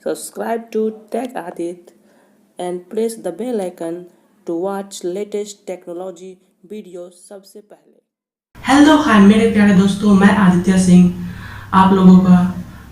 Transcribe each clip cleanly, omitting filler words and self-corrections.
Subscribe to Tech Adit and press the bell icon to watch latest technology videos सबसे पहले। Hello hi मेरे प्यारे दोस्तों, मैं आदित्य सिंह आप लोगों का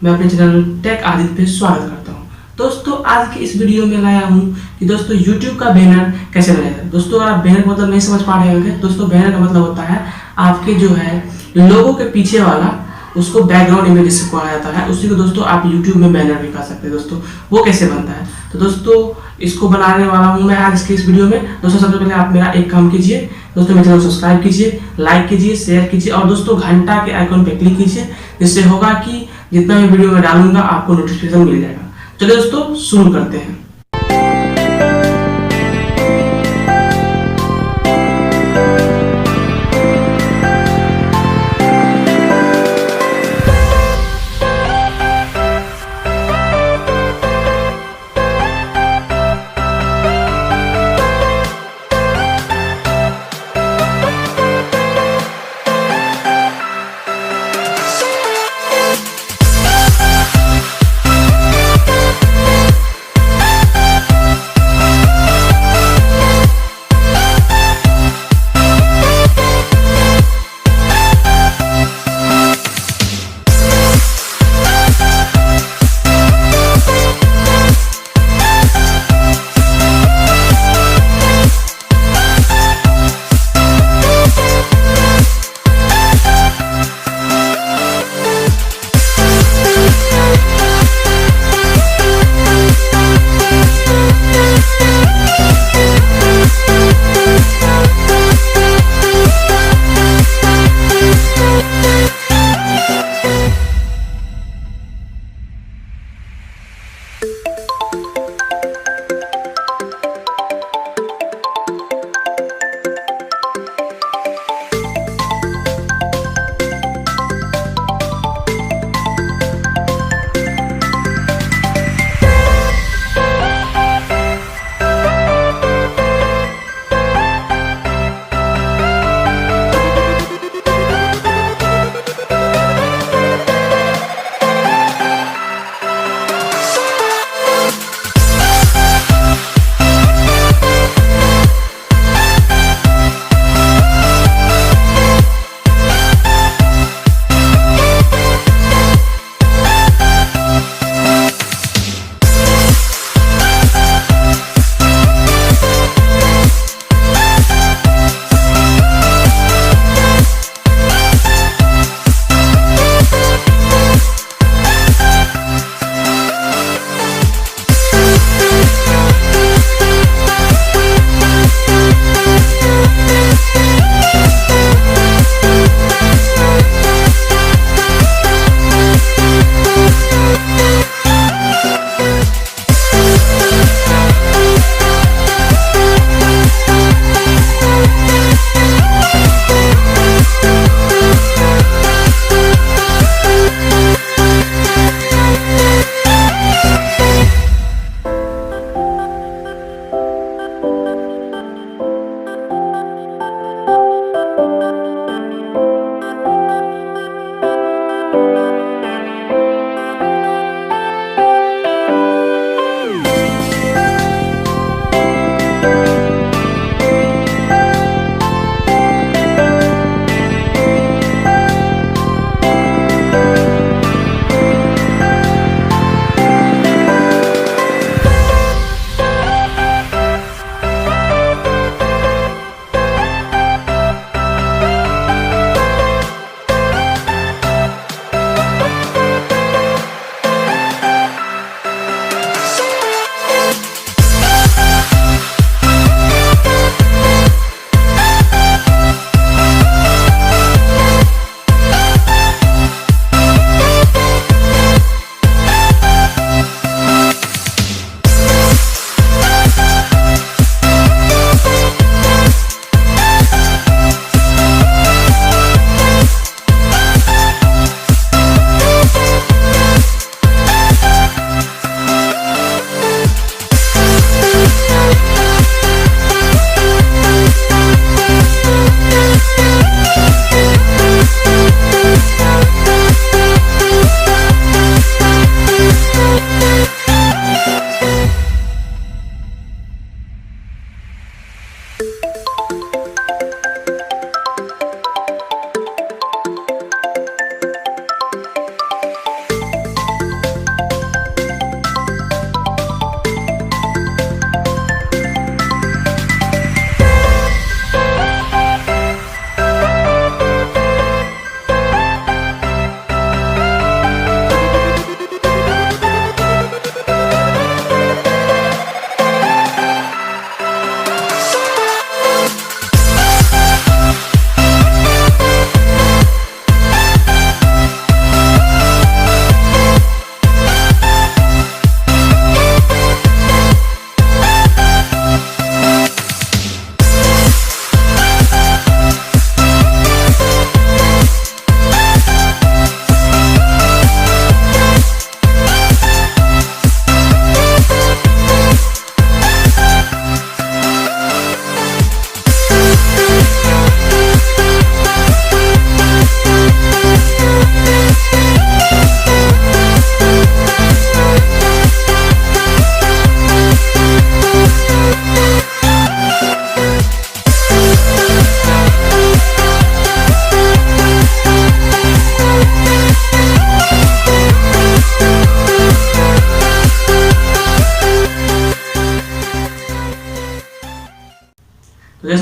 मैं अपने चैनल टेक आदित्य पे स्वागत करता हूँ। दोस्तों आज की इस वीडियो में लाया हूँ कि दोस्तों यूट्यूब का बैनर कैसे बनाया। दोस्तों अगर आप बैनर का मतलब नहीं समझ पा रहे होंगे, दोस्तों बैनर का मतलब होता है आपके जो है लोगों के पीछे वाला, उसको बैकग्राउंड इमेज जिसको कहा जाता है, उसी को दोस्तों आप यूट्यूब में बैनर भी कर सकते हैं। दोस्तों वो कैसे बनता है, तो दोस्तों इसको बनाने वाला हूँ मैं आज इसके इस वीडियो में। दोस्तों सबसे पहले आप मेरा एक काम कीजिए, दोस्तों मेरे चैनल को सब्सक्राइब कीजिए, लाइक कीजिए, शेयर कीजिए और दोस्तों घंटा के आइकन पे क्लिक कीजिए, जिससे होगा कि जितना भी वीडियो मैं डालूंगा आपको नोटिफिकेशन मिल जाएगा। चलिए दोस्तों शुरू करते हैं।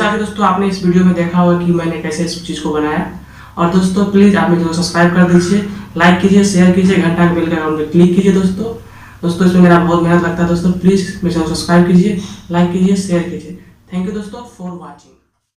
जैसा कि दोस्तों आपने इस वीडियो में देखा होगा कि मैंने कैसे इस चीज़ को बनाया। और दोस्तों प्लीज़ आप मेरे चैनल को सब्सक्राइब कर दीजिए, लाइक कीजिए, शेयर कीजिए, घंटा के बेल के आइकन पर क्लिक कीजिए। दोस्तों इसमें मेरा बहुत मेहनत लगता है। दोस्तों प्लीज़ मेरे चैनल को सब्सक्राइब कीजिए, लाइक कीजिए, शेयर कीजिए। थैंक यू दोस्तों फॉर वॉचिंग।